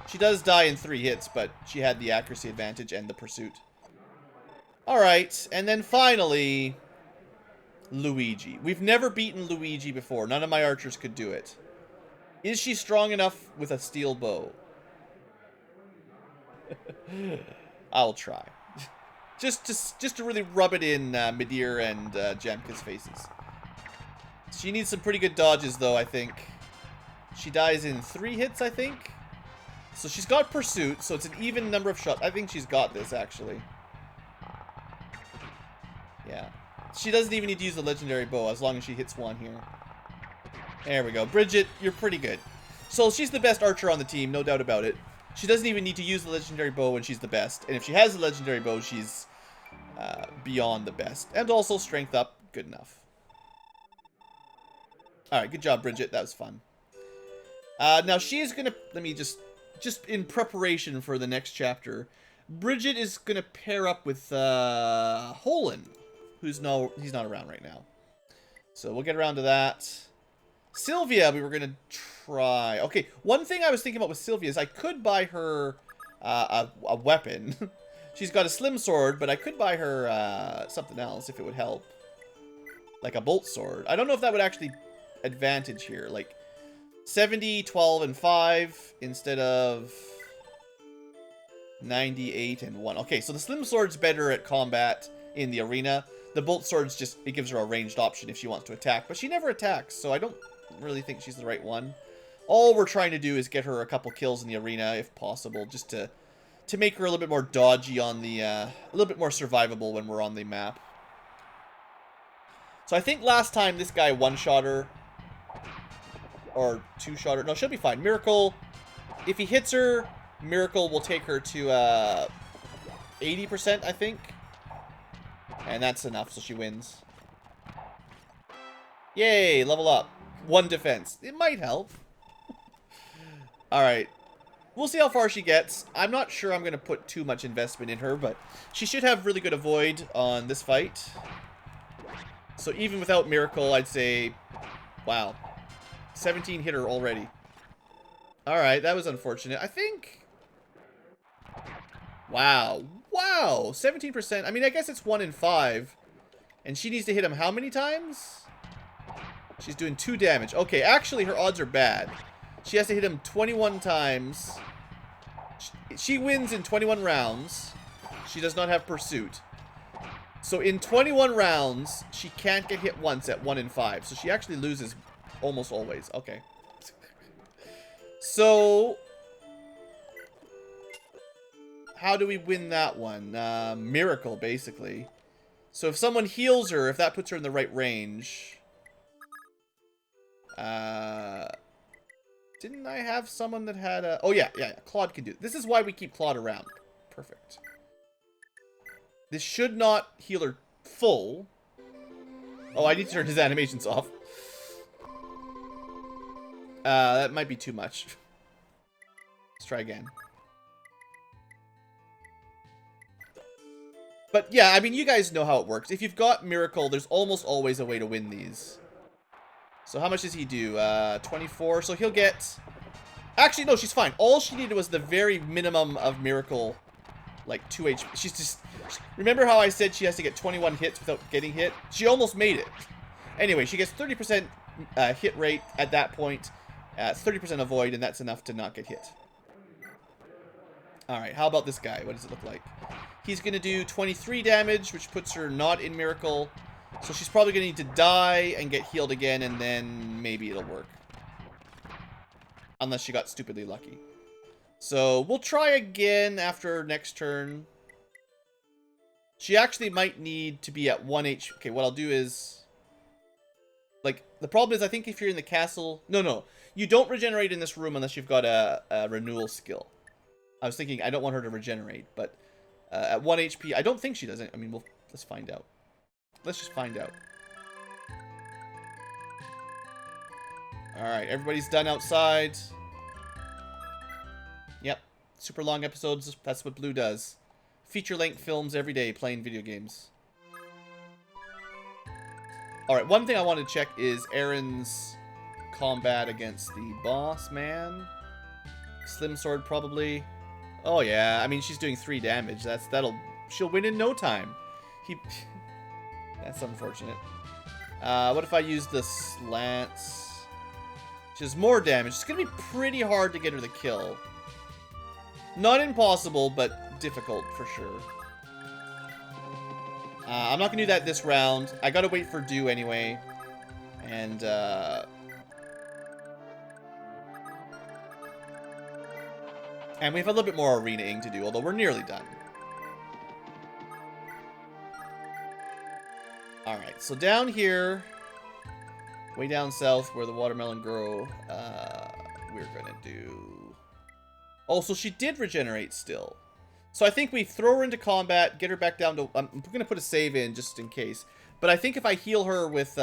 She does die in 3 hits, but she had the accuracy advantage and the pursuit. Alright, and then finally, Luigi. We've never beaten Luigi before. None of my archers could do it. Is she strong enough with a steel bow? I'll try. just to really rub it in Midir and Jamka's faces. She needs some pretty good dodges, though, I think. She dies in 3 hits, I think. So she's got pursuit, so it's an even number of shots. I think she's got this, actually. Yeah. She doesn't even need to use the legendary bow, as long as she hits 1 here. There we go. Bridget, you're pretty good. So she's the best archer on the team, no doubt about it. She doesn't even need to use the legendary bow, and she's the best. And if she has the legendary bow, she's beyond the best. And also strength up, good enough. Alright, good job, Bridget. That was fun. Now she's gonna... Let me just in preparation for the next chapter, Bridget is gonna pair up with Holland, he's not around right now. So we'll get around to that. Sylvia, we were gonna try. Okay, one thing I was thinking about with Sylvia is I could buy her a weapon. She's got a slim sword, but I could buy her something else if it would help, like a bolt sword. I don't know if that would actually advantage here, like 70, 12, and 5 instead of 98 and 1. Okay, so the slim sword's better at combat in the arena. The bolt sword's just, it gives her a ranged option if she wants to attack, but she never attacks, so I don't really think she's the right one. All we're trying to do is get her a couple kills in the arena, if possible, just to make her a little bit more dodgy on the, a little bit more survivable when we're on the map. So I think last time this guy one-shot her, or two-shot her. No, she'll be fine. Miracle, if he hits her, Miracle will take her to 80%, I think. And that's enough, so she wins. Yay, level up. 1 defense. It might help. Alright. We'll see how far she gets. I'm not sure I'm going to put too much investment in her, but she should have really good avoid on this fight. So even without Miracle, I'd say, wow. 17 hit her already. Alright, that was unfortunate. I think... Wow. Wow! 17%. I mean, I guess it's 1 in 5. And she needs to hit him how many times? She's doing 2 damage. Okay, actually, her odds are bad. She has to hit him 21 times. She wins in 21 rounds. She does not have pursuit. So in 21 rounds, she can't get hit once at 1 in 5. So she actually loses almost always. Okay. So how do we win that one? Miracle, basically. So if someone heals her, if that puts her in the right range... didn't I have someone that had a... Oh, yeah. Claude can do it. This is why we keep Claude around. Perfect. This should not heal her full. Oh, I need to turn his animations off. That might be too much. Let's try again. But yeah, I mean, you guys know how it works. If you've got Miracle, there's almost always a way to win these. So how much does he do? 24. So he'll get... Actually, no, she's fine. All she needed was the very minimum of Miracle. Like 2 HP. She's just... Remember how I said she has to get 21 hits without getting hit? She almost made it. Anyway, she gets 30% hit rate at that point. 30% avoid, and that's enough to not get hit. Alright, how about this guy? What does it look like? He's going to do 23 damage, which puts her not in Miracle. So she's probably going to need to die and get healed again, and then maybe it'll work. Unless she got stupidly lucky. So we'll try again after next turn. She actually might need to be at 1 HP. Okay, what I'll do is... Like, the problem is I think if you're in the castle... No. You don't regenerate in this room unless you've got a renewal skill. I was thinking I don't want her to regenerate, but at 1 HP... I don't think she doesn't. I mean, let's find out. Let's just find out. Alright, everybody's done outside. Yep. Super long episodes. That's what Blue does. Feature-length films every day playing video games. Alright, one thing I want to check is Erin's combat against the boss man. Slim sword probably. Oh yeah, I mean she's doing 3 damage. She'll win in no time. That's unfortunate. What if I use the slants? Which is more damage. It's gonna be pretty hard to get her the kill. Not impossible, but difficult for sure. I'm not gonna do that this round. I gotta wait for Dew anyway. And we have a little bit more arena-ing to do, although we're nearly done. Alright, so down here, way down south where the watermelon grow, we're gonna do... Oh, so she did regenerate still. So I think we throw her into combat, get her back down to... I'm going to put a save in just in case. But I think if I heal her with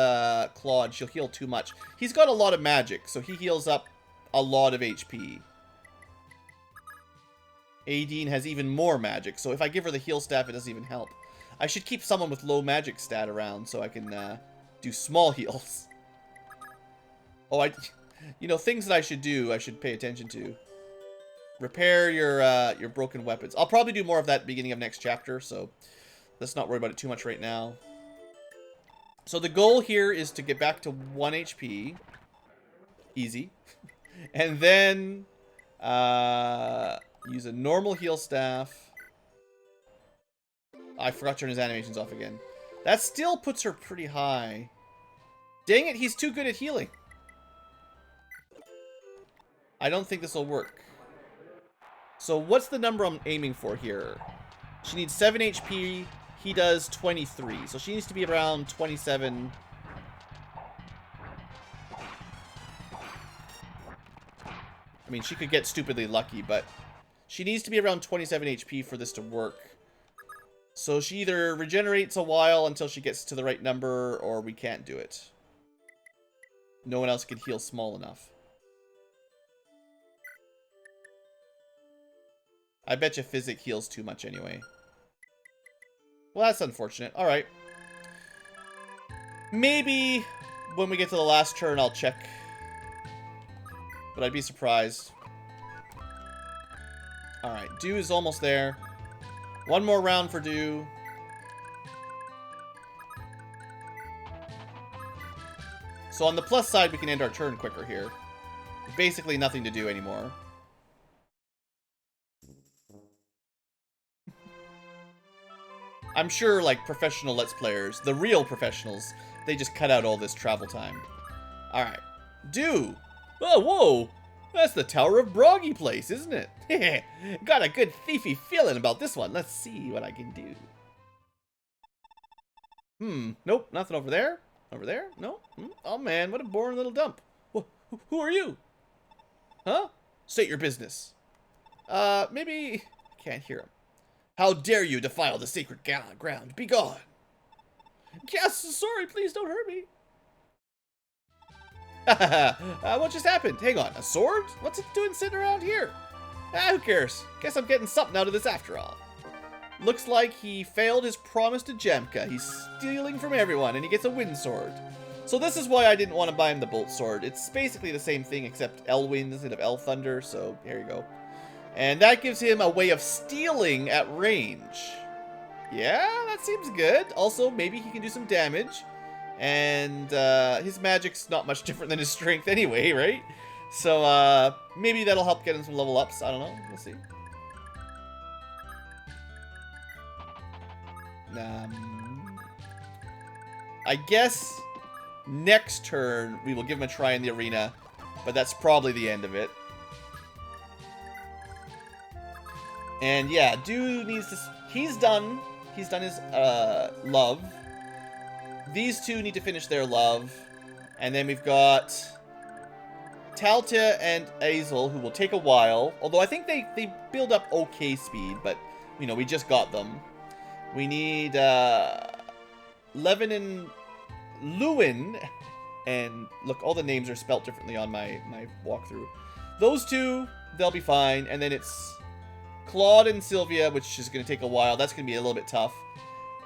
Claude, she'll heal too much. He's got a lot of magic, so he heals up a lot of HP. Aideen has even more magic, so if I give her the heal staff, it doesn't even help. I should keep someone with low magic stat around so I can do small heals. Oh, you know, things that I should do, I should pay attention to. Repair your broken weapons. I'll probably do more of that at the beginning of next chapter, so let's not worry about it too much right now. So the goal here is to get back to 1 HP. Easy. And then use a normal heal staff. I forgot to turn his animations off again. That still puts her pretty high. Dang it, he's too good at healing. I don't think this will work. So what's the number I'm aiming for here? She needs 7 HP. He does 23. So she needs to be around 27. I mean, she could get stupidly lucky, but she needs to be around 27 HP for this to work. So she either regenerates a while until she gets to the right number, or we can't do it. No one else could heal small enough. I bet you Physic heals too much anyway. Well, that's unfortunate. Alright. Maybe when we get to the last turn, I'll check. But I'd be surprised. Alright, Dew is almost there. One more round for Dew. So on the plus side, we can end our turn quicker here. Basically nothing to do anymore. I'm sure, like, professional Let's Players, the real professionals, they just cut out all this travel time. Alright. Do! Oh, whoa! That's the Tower of Broggy place, isn't it? Got a good thiefy feeling about this one. Let's see what I can do. Nope, nothing over there. Over there? No? Oh man, what a boring little dump. Who are you? Huh? State your business. Maybe... Can't hear him. How dare you defile the sacred ground? Be gone. Yes, sorry, please don't hurt me. What just happened? Hang on, a sword? What's it doing sitting around here? Who cares? Guess I'm getting something out of this after all. Looks like he failed his promise to Jemka. He's stealing from everyone, and he gets a wind sword. So this is why I didn't want to buy him the bolt sword. It's basically the same thing, except Elwind instead of Elthunder, so there you go. And that gives him a way of stealing at range. Yeah, that seems good. Also, maybe he can do some damage. And his magic's not much different than his strength anyway, right? So maybe that'll help get him some level ups. I don't know. We'll see. I guess next turn we will give him a try in the arena, but that's probably the end of it. And yeah, dude needs to... He's done his love. These two need to finish their love. And then we've got Talta and Azel, who will take a while. Although I think they build up okay speed, but, you know, we just got them. We need Levin and Lewin. And look, all the names are spelt differently on my walkthrough. Those two, they'll be fine. And then it's Claude and Sylvia, which is going to take a while. That's going to be a little bit tough.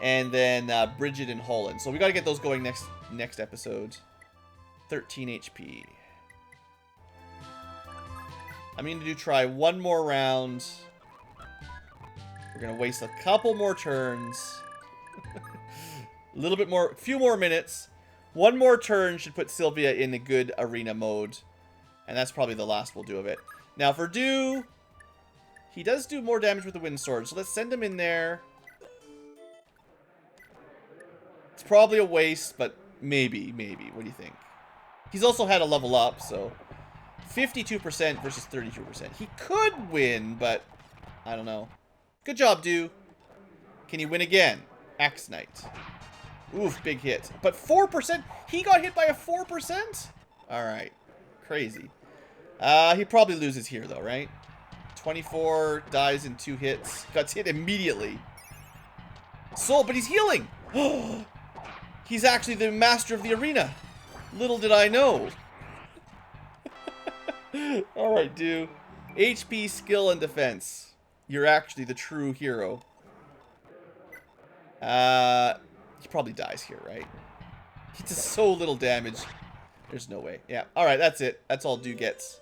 And then Bridget and Holland. So we got to get those going next episode. 13 HP. I'm going to try one more round. We're going to waste a couple more turns. A little bit more, a few more minutes. One more turn should put Sylvia in a good arena mode. And that's probably the last we'll do of it. Now for Do, he does do more damage with the wind sword. So let's send him in there. It's probably a waste, but maybe. What do you think? He's also had a level up, so 52% versus 32%. He could win, but I don't know. Good job, Do. Can he win again? Axe Knight. Oof, big hit. But 4%? He got hit by a 4%? Alright. Crazy. He probably loses here, though, right? 24, dies in 2 hits. Gets hit immediately. Soul, but he's healing! He's actually the master of the arena. Little did I know. Alright, Do. HP, skill, and defense. You're actually the true hero. He probably dies here, right? He does so little damage. There's no way. Yeah. Alright, that's it. That's all Do gets.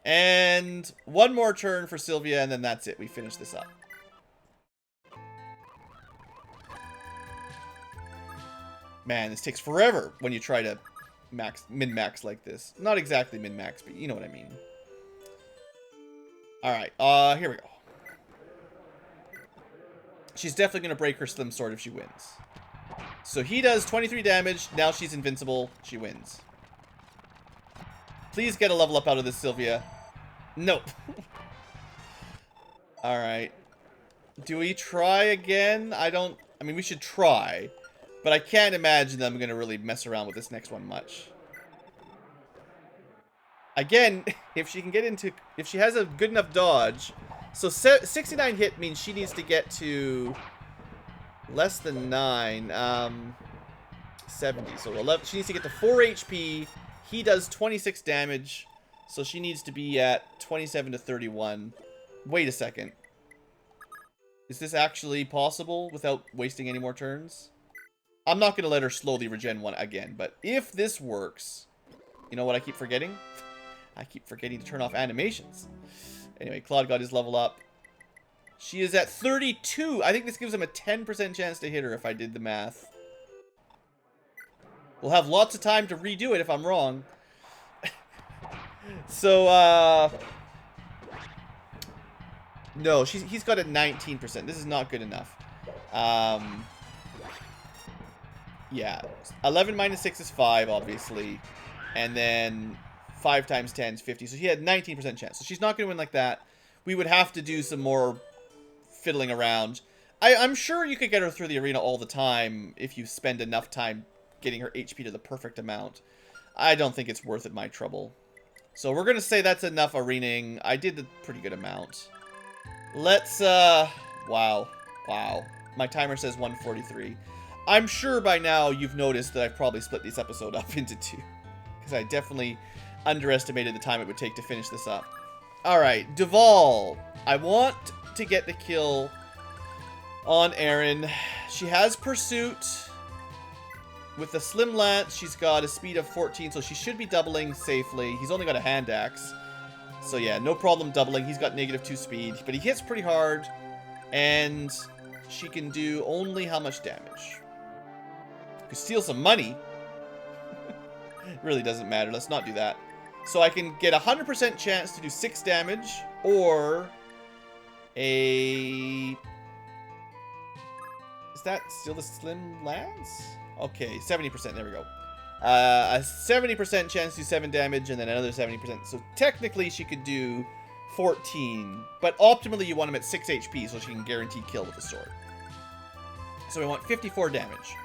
And one more turn for Sylvia, and then that's it. We finish this up. Man, this takes forever when you try to min-max like this. Not exactly min-max, but you know what I mean. Alright, here we go. She's definitely going to break her Slim Sword if she wins. So he does 23 damage. Now she's invincible. She wins. Please get a level up out of this, Sylvia. Nope. Alright. Do we try again? I mean, we should try. But I can't imagine that I'm going to really mess around with this next one much. Again, if she can get into... If she has a good enough dodge... So 69 hit means she needs to get to... less than 9. 70. So 11, she needs to get to 4 HP. He does 26 damage. So she needs to be at 27 to 31. Wait a second. Is this actually possible without wasting any more turns? I'm not going to let her slowly regen one again, but if this works... You know what I keep forgetting? I keep forgetting to turn off animations. Anyway, Claude got his level up. She is at 32. I think this gives him a 10% chance to hit her if I did the math. We'll have lots of time to redo it if I'm wrong. So, no, he's got a 19%. This is not good enough. Yeah. 11 minus 6 is 5, obviously. And then 5 times 10 is 50. So he had 19% chance. So she's not going to win like that. We would have to do some more fiddling around. I'm sure you could get her through the arena all the time if you spend enough time getting her HP to the perfect amount. I don't think it's worth it, my trouble. So we're going to say that's enough arenaing. I did a pretty good amount. Let's, wow. My timer says 143. I'm sure by now you've noticed that I've probably split this episode up into 2. Because I definitely underestimated the time it would take to finish this up. Alright, Duval. I want to get the kill on Erin. She has Pursuit. With the Slim Lance, she's got a speed of 14, so she should be doubling safely. He's only got a hand axe. So yeah, no problem doubling. He's got -2 speed, but he hits pretty hard. And she can do only how much damage? Could steal some money. Really doesn't matter. Let's not do that. So I can get 100% chance to do 6 damage, or a... Is that still the Slim Lance? Okay, 70%. There we go. A 70% chance to do 7 damage, and then another 70%. So technically she could do 14, but optimally you want him at 6 HP so she can guarantee kill with the sword. So we want 54 damage.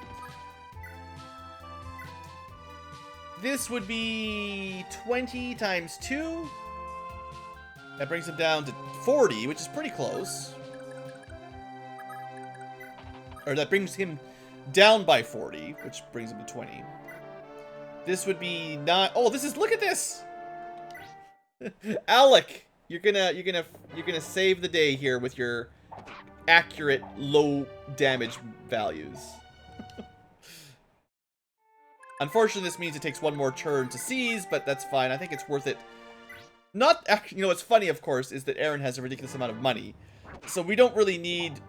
This would be 20 times 2. That brings him down to 40, which is pretty close. Or that brings him down by 40, which brings him to 20. This would be not... Oh, this is... Look at this! Alec, you're gonna save the day here with your accurate low damage values. Unfortunately, this means it takes one more turn to seize, but that's fine. I think it's worth it. Not... You know, what's funny, of course, is that Erin has a ridiculous amount of money. So we don't really need...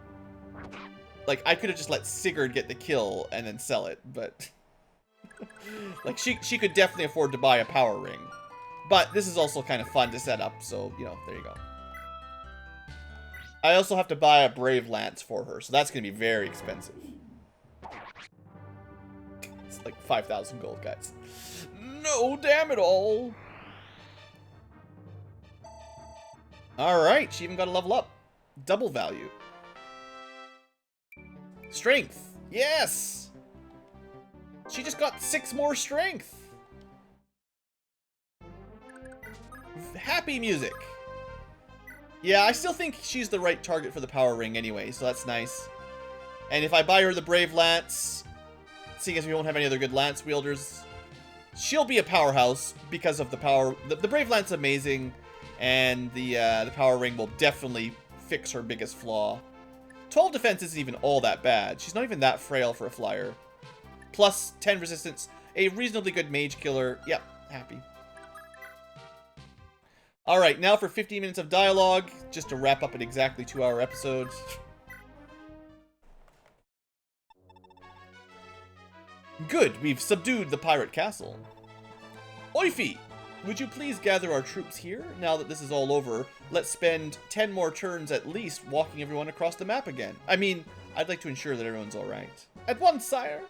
Like, I could have just let Sigurd get the kill and then sell it, but... like, she could definitely afford to buy a power ring. But this is also kind of fun to set up, so, you know, there you go. I also have to buy a Brave Lance for her, so that's going to be very expensive. It's like 5,000 gold, guys. No, damn it all! Alright, she even got a level up. Double value. Strength. Yes! She just got 6 more strength. Happy music. Yeah, I still think she's the right target for the power ring anyway, so that's nice. And if I buy her the Brave Lance, seeing as we won't have any other good lance wielders, she'll be a powerhouse because of the power. The Brave Lance is amazing, and the power ring will definitely fix her biggest flaw. 12 defense isn't even all that bad. She's not even that frail for a flyer. Plus 10 resistance. A reasonably good mage killer. Yep, happy. Alright, now for 15 minutes of dialogue, just to wrap up an exactly 2-hour episode. Good, we've subdued the pirate castle. Oifi! Would you please gather our troops here? Now that this is all over, let's spend 10 more turns at least walking everyone across the map again. I mean, I'd like to ensure that everyone's alright. At once, sire!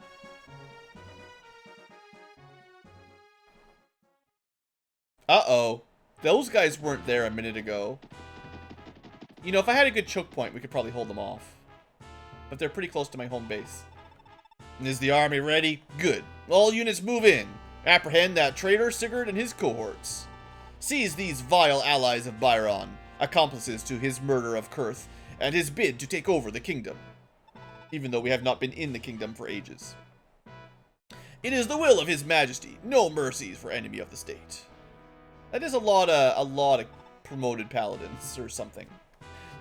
Uh-oh. Those guys weren't there a minute ago. You know, if I had a good choke point, we could probably hold them off. But they're pretty close to my home base. Is the army ready? Good. All units move in. Apprehend that traitor Sigurd and his cohorts. Seize these vile allies of Byron, accomplices to his murder of Kurth, and his bid to take over the kingdom. Even though we have not been in the kingdom for ages. It is the will of his majesty. No mercies for enemy of the state. That is a lot of promoted paladins or something.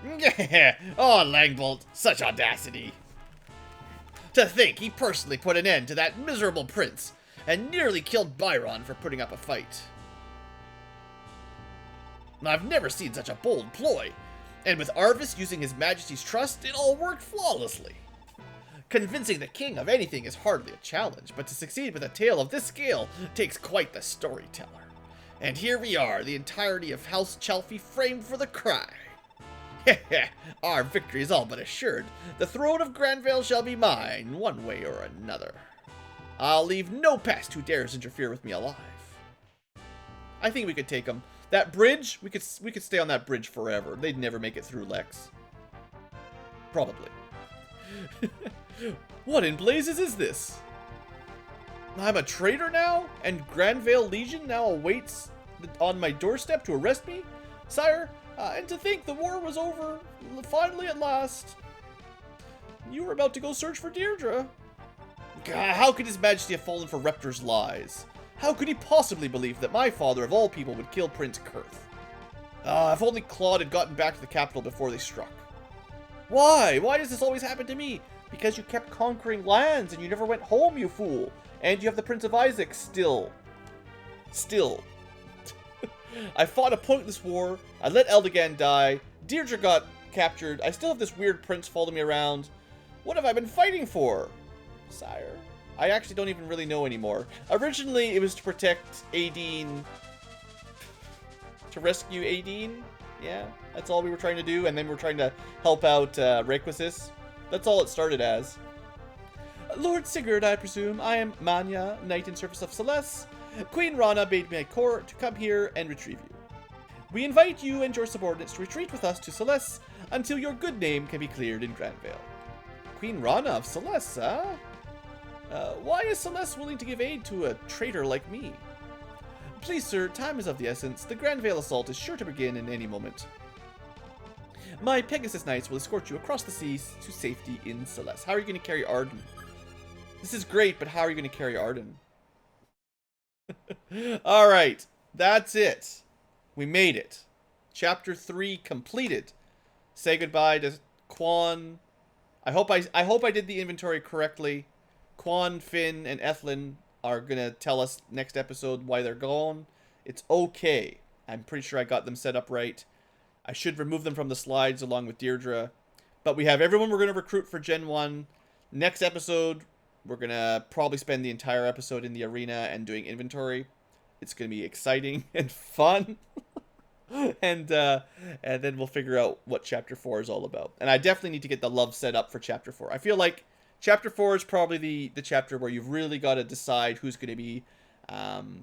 Oh, Langbolt, such audacity. To think he personally put an end to that miserable prince and nearly killed Byron for putting up a fight. I've never seen such a bold ploy, and with Arvis using his majesty's trust, it all worked flawlessly. Convincing the king of anything is hardly a challenge, but to succeed with a tale of this scale takes quite the storyteller. And here we are, the entirety of House Chalfie framed for the cry. Our victory is all but assured. The throne of Granvale shall be mine, one way or another. I'll leave no pest who dares interfere with me alive. I think we could take them. That bridge, we could stay on that bridge forever. They'd never make it through Lex. Probably. What in blazes is this? I'm a traitor now? And Granvale Legion now awaits on my doorstep to arrest me? Sire, and to think the war was over, finally at last. You were about to go search for Deirdre. God, how could His Majesty have fallen for Reptor's lies? How could he possibly believe that my father of all people would kill Prince Kurth? If only Claude had gotten back to the capital before they struck. Why? Why does this always happen to me? Because you kept conquering lands and you never went home, you fool. And you have the Prince of Isaac still. I fought a pointless war. I let Eldegan die. Deirdre got captured. I still have this weird prince following me around. What have I been fighting for? Sire, I actually don't even really know anymore. Originally, it was to protect Aideen. To rescue Aideen? Yeah, that's all we were trying to do. And then we're trying to help out Rayquasis. That's all it started as. Lord Sigurd, I presume. I am Manya, knight in service of Celeste. Queen Rana bade my court to come here and retrieve you. We invite you and your subordinates to retreat with us to Celeste until your good name can be cleared in Granvale. Queen Rana of Celeste, huh? Why is Celeste willing to give aid to a traitor like me? Please, sir, time is of the essence. The Granvale assault is sure to begin in any moment. My Pegasus Knights will escort you across the seas to safety in Celeste. How are you going to carry Arden? This is great, but how are you going to carry Arden? Alright, that's it. We made it. Chapter 3 completed. Say goodbye to Quan. I hope I did the inventory correctly. Quan, Finn, and Ethlyn are gonna tell us next episode why they're gone. It's okay. I'm pretty sure I got them set up right. I should remove them from the slides along with Deirdre. But we have everyone we're gonna recruit for Gen 1. Next episode, we're gonna probably spend the entire episode in the arena and doing inventory. It's gonna be exciting and fun. and then we'll figure out what Chapter 4 is all about. And I definitely need to get the love set up for Chapter 4. I feel like Chapter 4 is probably the chapter where you've really got to decide who's going to be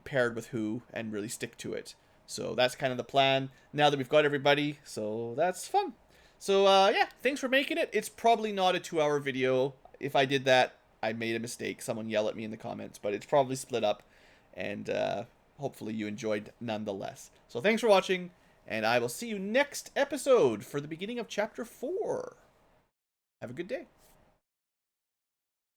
paired with who and really stick to it. So that's kind of the plan now that we've got everybody. So that's fun. So yeah, thanks for making it. It's probably not a 2-hour video. If I did that, I made a mistake. Someone yell at me in the comments. But it's probably split up. And hopefully you enjoyed nonetheless. So thanks for watching. And I will see you next episode for the beginning of Chapter 4. Have a good day.